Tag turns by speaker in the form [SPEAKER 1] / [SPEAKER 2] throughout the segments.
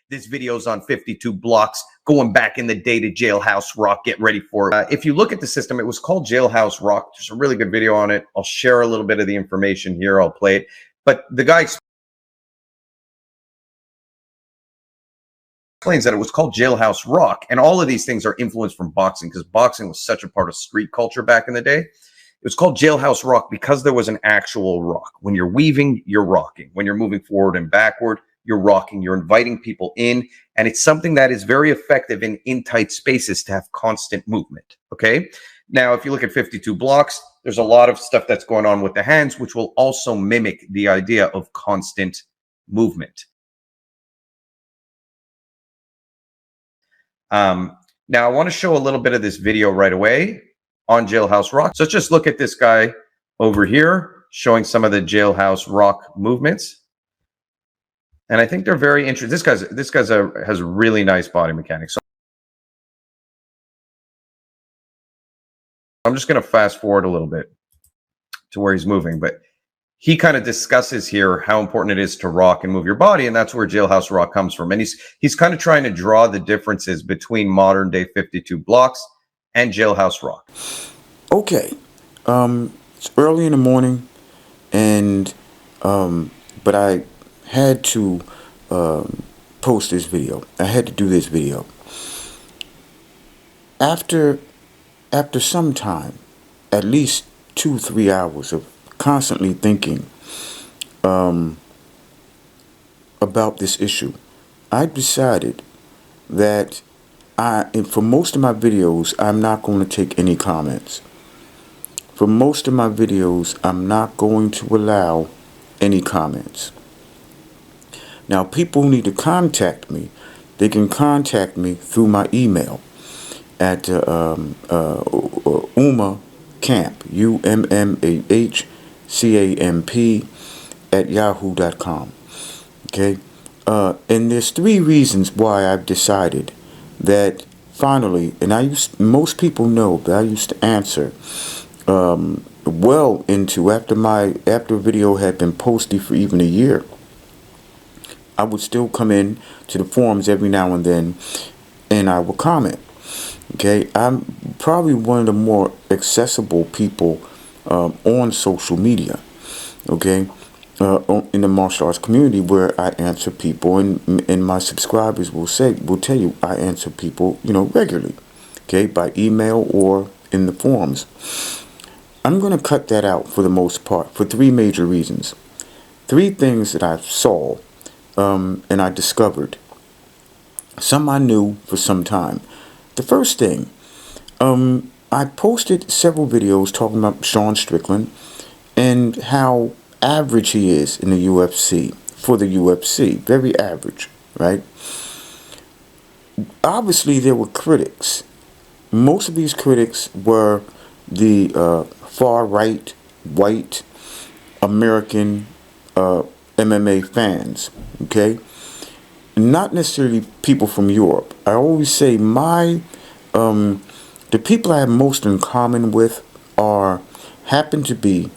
[SPEAKER 1] This video's on 52 blocks, going back in the day to Jailhouse Rock. Get ready for it. If you look at the system, it was called Jailhouse Rock. There's a really good video on it. I'll share a little bit of the information here. I'll play it. But the guy explains that it was called Jailhouse Rock, and all of these things are influenced from boxing, because boxing was such a part of street culture back in the day. It was called Jailhouse Rock because there was an actual rock. When you're weaving, you're rocking. When you're moving forward and backward, you're rocking. You're inviting people in, and it's something that is very effective in tight spaces to have constant movement. Okay. Now, if you look at 52 blocks, there's a lot of stuff that's going on with the hands, which will also mimic the idea of constant movement. Now I want to show a little bit of this video right away on Jailhouse Rock. So let's just look at this guy over here showing some of the Jailhouse Rock movements. And I think they're very interesting. This guy's has really nice body mechanics. So I'm just going to fast forward a little bit to where he's moving, but he kind of discusses here how important it is to rock and move your body, and that's where Jailhouse Rock comes from. And he's kind of trying to draw the differences between modern day 52 blocks and Jailhouse Rock.
[SPEAKER 2] Okay, it's early in the morning, and but I had to post this video. I had to do this video. After some time, at least 2-3 hours of constantly thinking about this issue, I decided that for most of my videos, I'm not going to take any comments. For most of my videos, I'm not going to allow any comments. Now, people who need to contact me, they can contact me through my email at ummahcamp, UMMAHCAMP @yahoo.com. Okay, and there's 3 reasons why I've decided that finally, and most people know that I used to answer well into after a video had been posted for even a year. I would still come in to the forums every now and then, and I would comment. Okay, I'm probably one of the more accessible people on social media. Okay, in the martial arts community, where I answer people, and my subscribers will tell you I answer people, regularly. Okay, by email or in the forums. I'm going to cut that out for the most part for 3 major reasons. 3 things that I saw and I discovered. Some I knew for some time. The first thing, I posted several videos talking about Sean Strickland and how average he is in the UFC, for the UFC. Very average, right? Obviously, there were critics. Most of these critics were the far-right, white, American MMA fans, okay? Not necessarily people from Europe. I always say the people I have most in common with happen to be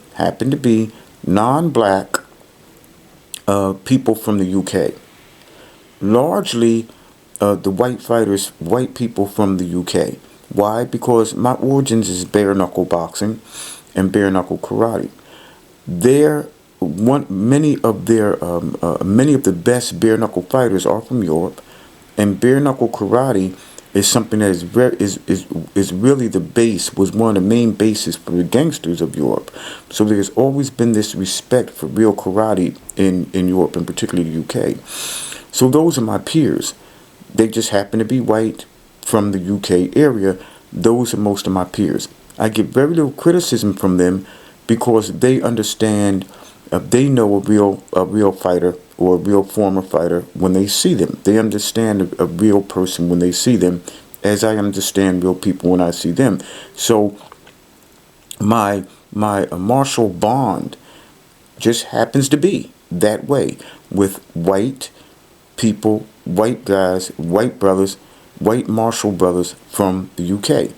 [SPEAKER 2] non-black people from the UK. Largely the white people from the UK. Why? Because my origins is bare knuckle boxing and bare knuckle karate. Many of the best bare knuckle fighters are from Europe, and bare knuckle karate is something that is really the base, was one of the main bases for the gangsters of Europe. So there's always been this respect for real karate in Europe, and particularly the UK. So those are my peers. They just happen to be white from the UK area. Those are most of my peers. I get very little criticism from them because they understand. They know a real fighter or a real former fighter when they see them. They understand a real person when they see them, as I understand real people when I see them. So my martial bond just happens to be that way with white people, white guys, white brothers, white martial brothers from the UK.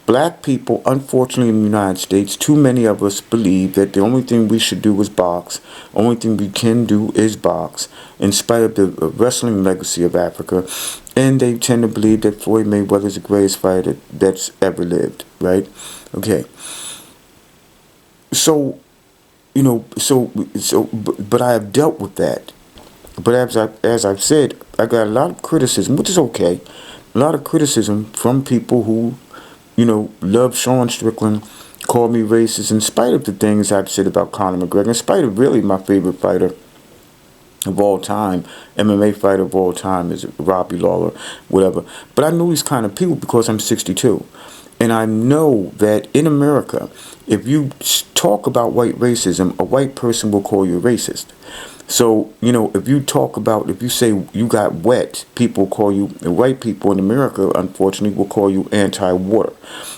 [SPEAKER 2] Black people, unfortunately, in the United States, too many of us believe that the only thing we should do is box. Only thing we can do is box, in spite of the wrestling legacy of Africa. And they tend to believe that Floyd Mayweather is the greatest fighter that's ever lived, right? Okay. So, but I have dealt with that. But as I've said, I got a lot of criticism, which is okay. A lot of criticism from people who, love Sean Strickland, call me racist, in spite of the things I've said about Conor McGregor, in spite of really my favorite fighter of all time, MMA fighter of all time is Robbie Lawler, whatever. But I know these kind of people because I'm 62. And I know that in America, if you talk about white racism, a white person will call you racist. So, if you say you got wet, white people in America, unfortunately, will call you anti-water.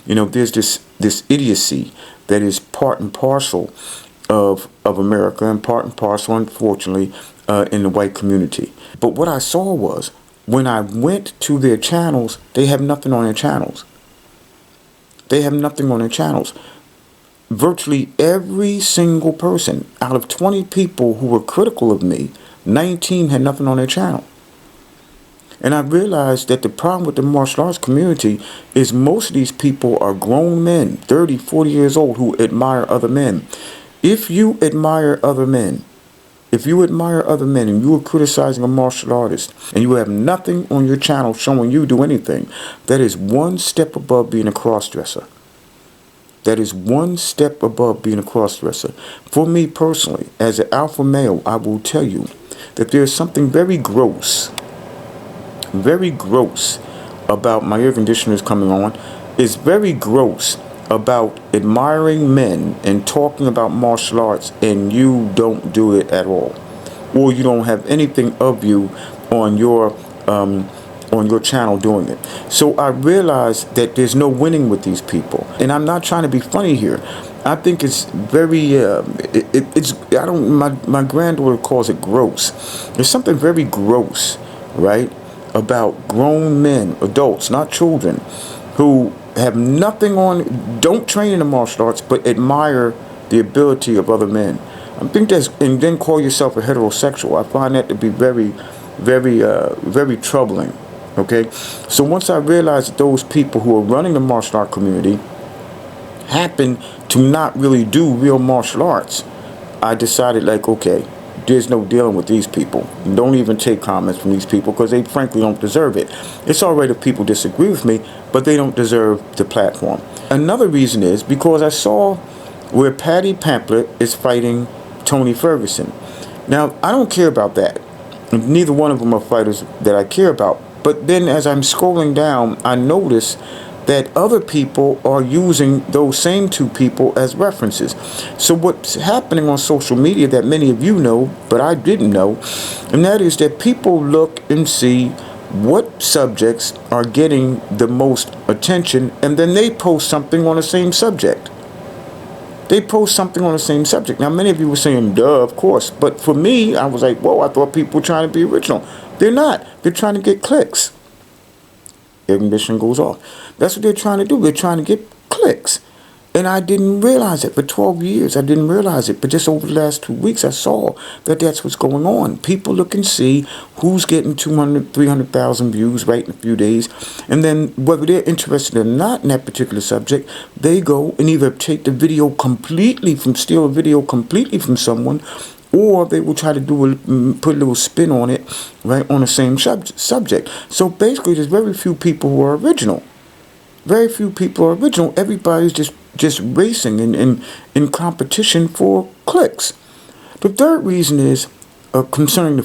[SPEAKER 2] There's this idiocy that is part and parcel of America and part and parcel, unfortunately, in the white community. But what I saw was, when I went to their channels, they have nothing on their channels. They have nothing on their channels. Virtually every single person out of 20 people who were critical of me, 19 had nothing on their channel. And I realized that the problem with the martial arts community is most of these people are grown men, 30, 40 years old, who admire other men. If you admire other men and you are criticizing a martial artist and you have nothing on your channel showing you do anything, that is one step above being a cross-dresser. That is one step above being a cross-dresser. For me personally, as an alpha male, I will tell you that there is something very gross about my air conditioners coming on. It's very gross about admiring men and talking about martial arts and you don't do it at all, or you don't have anything of you on your channel doing it. So I realized that there's no winning with these people, and I'm not trying to be funny here. I think it's very my granddaughter calls it gross. There's something very gross, right, about grown men, adults, not children, who have nothing on, don't train in the martial arts, but admire the ability of other men. I think and then call yourself a heterosexual. I find that to be very, very, very troubling. Okay, so once I realized that those people who are running the martial art community happen to not really do real martial arts, I decided, okay, there's no dealing with these people. Don't even take comments from these people because they frankly don't deserve it. It's all right if people disagree with me, but they don't deserve the platform. Another reason is because I saw where Paddy Pamphlet is fighting Tony Ferguson. Now, I don't care about that. Neither one of them are fighters that I care about. But then as I'm scrolling down, I notice that other people are using those same two people as references. So what's happening on social media that many of you know, but I didn't know, and that is that people look and see what subjects are getting the most attention, and then they post something on the same subject. Now, many of you were saying, duh, of course. But for me, I was like, whoa, I thought people were trying to be original. They're not. They're trying to get clicks. Air conditioning goes off. That's what they're trying to do. They're trying to get clicks. And I didn't realize it. For 12 years, I didn't realize it. But just over the last 2 weeks, I saw that that's what's going on. People look and see who's getting 200, 300,000 views right in a few days. And then whether they're interested or not in that particular subject, they go and either take the video completely steal a video completely from someone, or they will try to put a little spin on it, right, on the same subject. So basically, there's very few people who are original. Very few people are original. Everybody's just racing in competition for clicks. The third reason is concerning a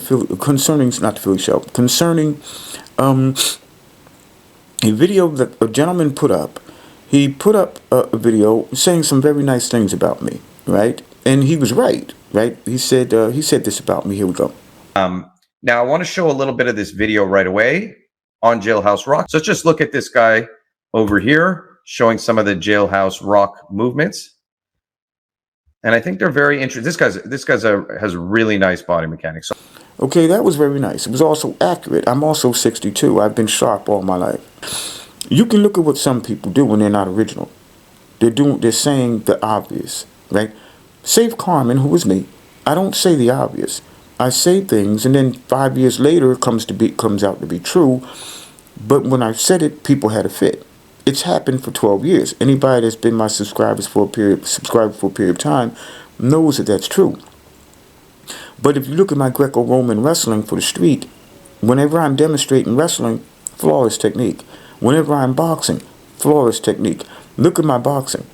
[SPEAKER 2] video that a gentleman put up. He put up a video saying some very nice things about me, right? And he was right? He said this about me. Here we go.
[SPEAKER 1] Now I want to show a little bit of this video right away on Jailhouse Rock. So let's just look at this guy over here showing some of the Jailhouse Rock movements. And I think they're very interesting. This guy's has really nice body mechanics.
[SPEAKER 2] Okay, that was very nice. It was also accurate. I'm also 62. I've been sharp all my life. You can look at what some people do when they're not original. They're saying the obvious, right? Save Carmen, who is me. I don't say the obvious. I say things, and then 5 years later, it comes out to be true. But when I said it, people had a fit. It's happened for 12 years. Anybody that's been my subscriber for a period of time knows that that's true. But if you look at my Greco-Roman wrestling for the street, whenever I'm demonstrating wrestling, flawless technique. Whenever I'm boxing, flawless technique. Look at my boxing.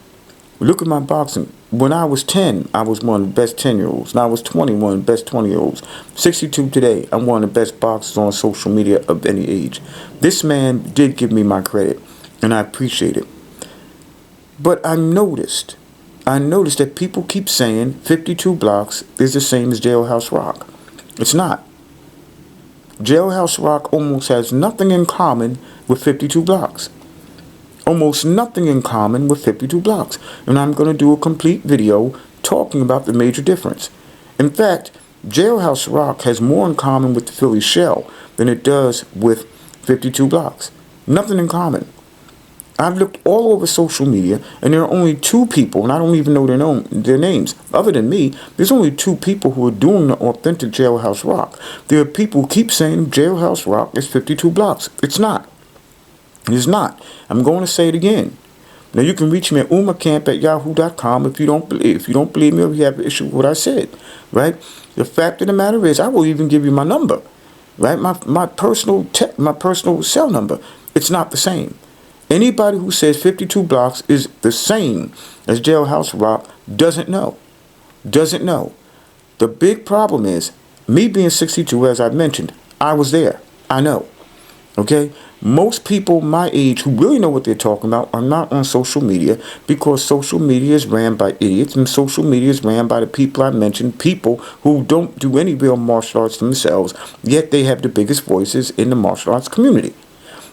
[SPEAKER 2] Look at my boxing. When I was 10, I was one of the best 10-year-olds. When I was 21, best 20-year-olds. 62 today, I'm one of the best boxers on social media of any age. This man did give me my credit, and I appreciate it. But I noticed that people keep saying 52 blocks is the same as Jailhouse Rock. It's not. Jailhouse Rock almost has nothing in common with 52 blocks. Almost nothing in common with 52 blocks. And I'm going to do a complete video talking about the major difference. In fact, Jailhouse Rock has more in common with the Philly Shell than it does with 52 blocks. Nothing in common. I've looked all over social media, and there are only two people, and I don't even know their names. Other than me, there's only two people who are doing the authentic Jailhouse Rock. There are people who keep saying Jailhouse Rock is 52 blocks. It's not. It is not. I'm going to say it again. Now, you can reach me at umacamp@yahoo.com if you don't believe me or you have an issue with what I said, right? The fact of the matter is, I will even give you my number, right? My personal cell number. It's not the same. Anybody who says 52 blocks is the same as Jailhouse Rock doesn't know. Doesn't know. The big problem is, me being 62, as I mentioned, I was there. I know. Okay? Most people my age who really know what they're talking about are not on social media, because social media is ran by idiots, and social media is ran by the people I mentioned, people who don't do any real martial arts themselves, yet they have the biggest voices in the martial arts community.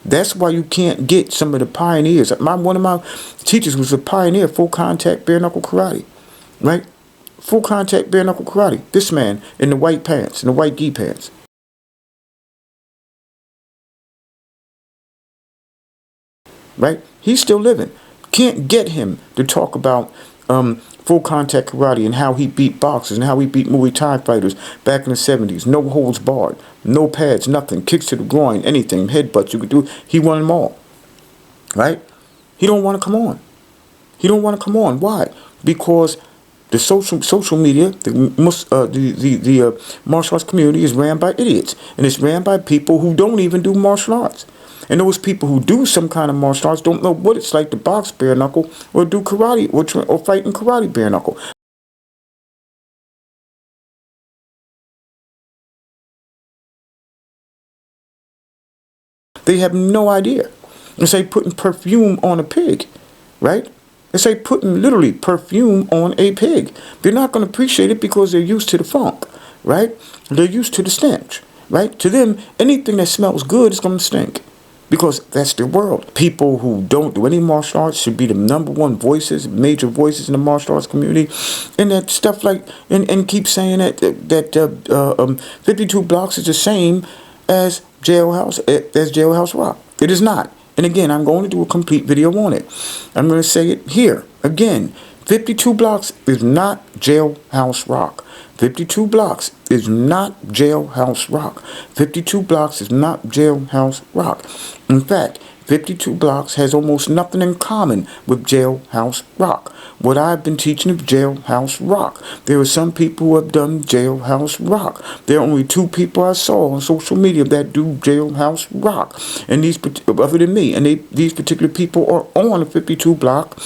[SPEAKER 2] That's why you can't get some of the pioneers. One of my teachers was a pioneer, full contact bare knuckle karate, right? Full contact bare knuckle karate. This man in the white pants, in the white gi pants. Right? He's still living. Can't get him to talk about full contact karate and how he beat boxers and how he beat Muay Thai fighters back in the 70s. No holds barred, no pads, nothing, kicks to the groin, anything, headbutts you could do. He won them all. Right? He don't want to come on. He don't want to come on. Why? Because the social media, the martial arts community is ran by idiots, and it's ran by people who don't even do martial arts. And those people who do some kind of martial arts don't know what it's like to box bare knuckle or do karate or fight in karate bare knuckle. They have no idea. It's like putting perfume on a pig, right? It's like putting literally perfume on a pig. They're not going to appreciate it because they're used to the funk, right? They're used to the stench, right? To them, anything that smells good is going to stink. Because that's their world. People who don't do any martial arts should be the #1 voices, major voices in the martial arts community, and that stuff like and keep saying that 52 blocks is the same as Jailhouse Rock. It is not. And again, I'm going to do a complete video on it. I'm going to say it here again. 52 blocks is not Jailhouse Rock. 52 blocks is not Jailhouse Rock. 52 blocks is not Jailhouse Rock. In fact, 52 blocks has almost nothing in common with Jailhouse Rock. What I've been teaching is Jailhouse Rock. There are some people who have done Jailhouse Rock. There are only two people I saw on social media that do Jailhouse Rock, and other than me, and these particular people are on a 52 block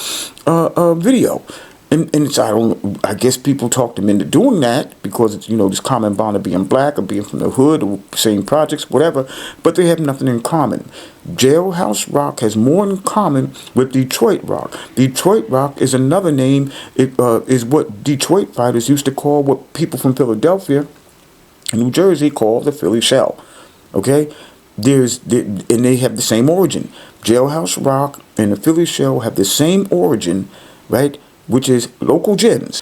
[SPEAKER 2] video. And it's, I guess people talk them into doing that because it's, this common bond of being black or being from the hood or same projects, whatever, but they have nothing in common. Jailhouse Rock has more in common with Detroit Rock. Detroit Rock is another name. It is what Detroit fighters used to call what people from Philadelphia and New Jersey call the Philly Shell. Okay? And they have the same origin. Jailhouse Rock and the Philly Shell have the same origin, right? Which is local gyms.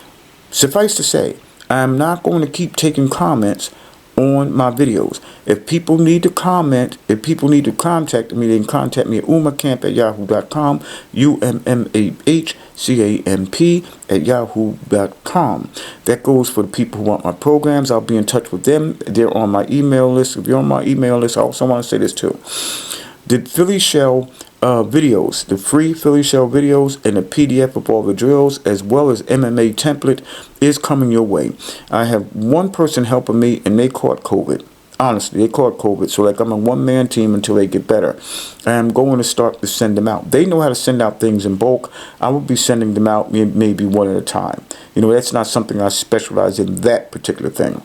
[SPEAKER 2] Suffice to say, I'm not going to keep taking comments on my videos. If people need to comment, if people need to contact me, they can contact me at ummahcamp@yahoo.com, ummahcamp@yahoo.com. That goes for the people who want my programs. I'll be in touch with them. They're on my email list. If you're on my email list, I also want to say this too. The Philly Shell videos, the free Philly Shell videos and the PDF of all the drills, as well as MMA template, is coming your way. I have one person helping me, and they caught COVID. Honestly, they caught COVID. So like I'm a one-man team until they get better. I'm going to start to send them out. They know how to send out things in bulk. I will be sending them out maybe one at a time. You know, that's not something I specialize in, that particular thing.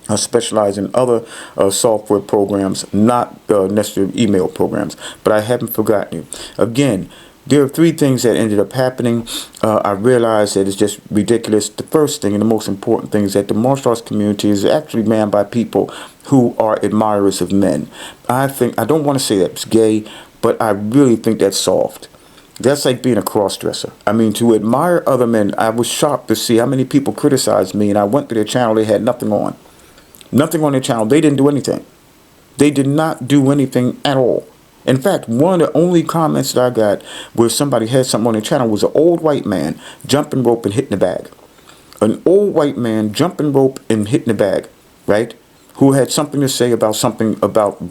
[SPEAKER 2] I specialize in other software programs, not necessarily email programs, but I haven't forgotten you. Again, there are three things that ended up happening. I realized that it's just ridiculous. The first thing and the most important thing is that the martial arts community is actually manned by people who are admirers of men. I don't want to say that's gay, but I really think that's soft. That's like being a cross-dresser. I mean, to admire other men, I was shocked to see how many people criticized me, and I went to their channel, they had nothing on. Nothing on their channel. They didn't do anything. They did not do anything at all. In fact, one of the only comments that I got where somebody had something on their channel was an old white man jumping rope and hitting the bag. An old white man jumping rope and hitting the bag, right? Who had something to say about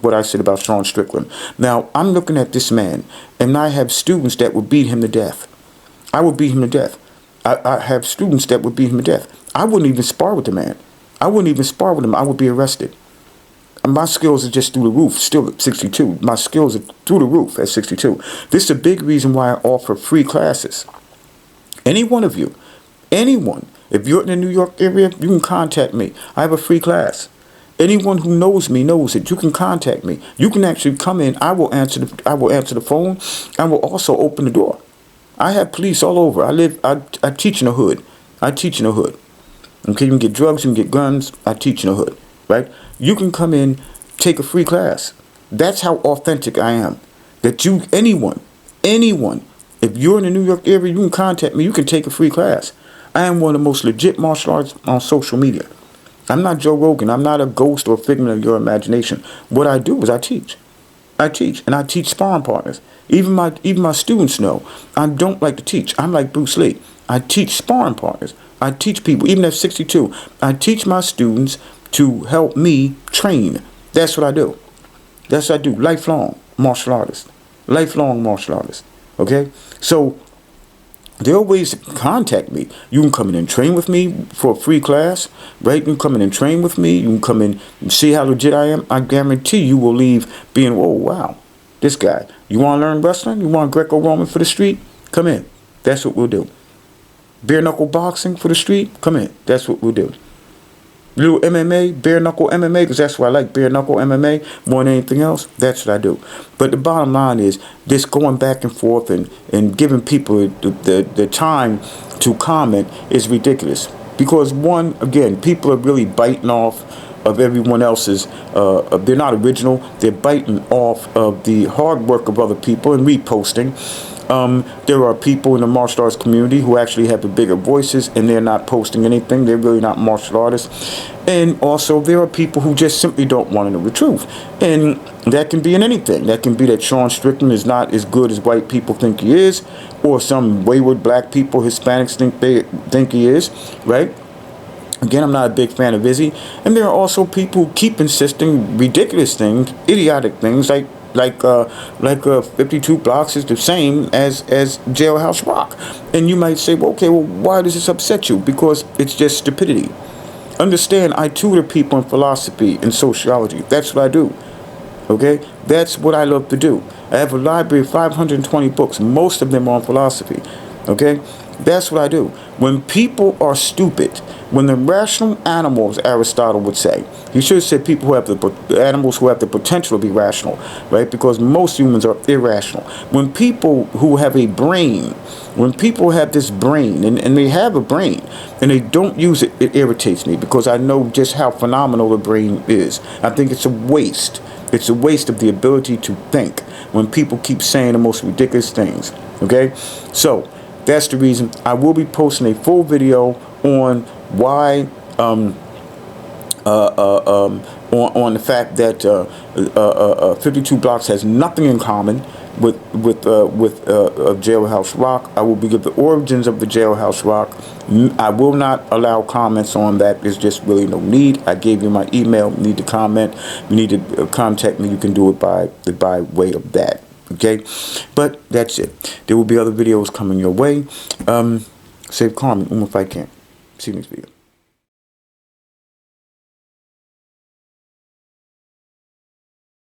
[SPEAKER 2] what I said about Sean Strickland. Now, I'm looking at this man, and I have students that would beat him to death. I would beat him to death. I have students that would beat him to death. I wouldn't even spar with the man. I wouldn't even spar with him. I would be arrested. And my skills are just through the roof, still at 62. My skills are through the roof at 62. This is a big reason why I offer free classes. Any one of you, anyone, if you're in the New York area, you can contact me. I have a free class. Anyone who knows me knows it. You can contact me. You can actually come in. I will answer the phone. I will also open the door. I have police all over. I teach in the hood. I teach in the hood. Okay, you can get drugs, you can get guns. I teach in the hood, right? You can come in, take a free class. That's how authentic I am. That anyone, if you're in the New York area, you can contact me. You can take a free class. I am one of the most legit martial arts on social media. I'm not Joe Rogan. I'm not a ghost or a figment of your imagination. What I do is I teach. I teach, and I teach sparring partners. Even my students know I don't like to teach. I'm like Bruce Lee. I teach sparring partners. I teach people, even at 62. I teach my students to help me train. That's what I do. That's what I do. Lifelong martial artist. Lifelong martial artist. Okay? So there are ways to contact me. You can come in and train with me for a free class, right? You can come in and train with me. You can come in and see how legit I am. I guarantee you will leave being, oh, wow, this guy. You want to learn wrestling? You want Greco-Roman for the street? Come in. That's what we'll do. Bare knuckle boxing for the street? Come in. That's what we'll do. Little MMA, bare knuckle MMA, because that's what I like, bare knuckle MMA more than anything else. That's what I do. But the bottom line is this going back and forth and giving people the time to comment is ridiculous. Because one, again, people are really biting off of everyone else's, they're not original, they're biting off of the hard work of other people and reposting. There are people in the martial arts community who actually have the bigger voices and they're not posting anything. They're really not martial artists. And also there are people who just simply don't want to know the truth. And that can be in anything. That can be that Sean Strickland is not as good as white people think he is, or some wayward black people, Hispanics think he is, right? Again, I'm not a big fan of Izzy. And there are also people who keep insisting ridiculous things, idiotic things, like 52 blocks is the same as Jailhouse Rock. And you might say, well, okay, well, why does this upset you? Because it's just stupidity. Understand, I tutor people in philosophy and sociology. That's what I do. Okay? That's what I love to do. I have a library of 520 books. Most of them are on philosophy. Okay? That's what I do. When people are stupid, when the rational animals, Aristotle would say, he should have said people who have the animals who have the potential to be rational, right? Because most humans are irrational. When people who have a brain, when people have this brain, and they have a brain, and they don't use it, it irritates me because I know just how phenomenal the brain is. I think it's a waste. It's a waste of the ability to think when people keep saying the most ridiculous things, okay? So that's the reason I will be posting a full video on why on the fact that 52 Blocks has nothing in common with Jailhouse Rock. I will give the origins of the Jailhouse Rock. I will not allow comments on that. There's just really no need. I gave you my email. You need to comment. You need to contact me. You can do it by way of that. Okay, but that's it. There will be other videos coming your way. Save comment if I can. See you next video.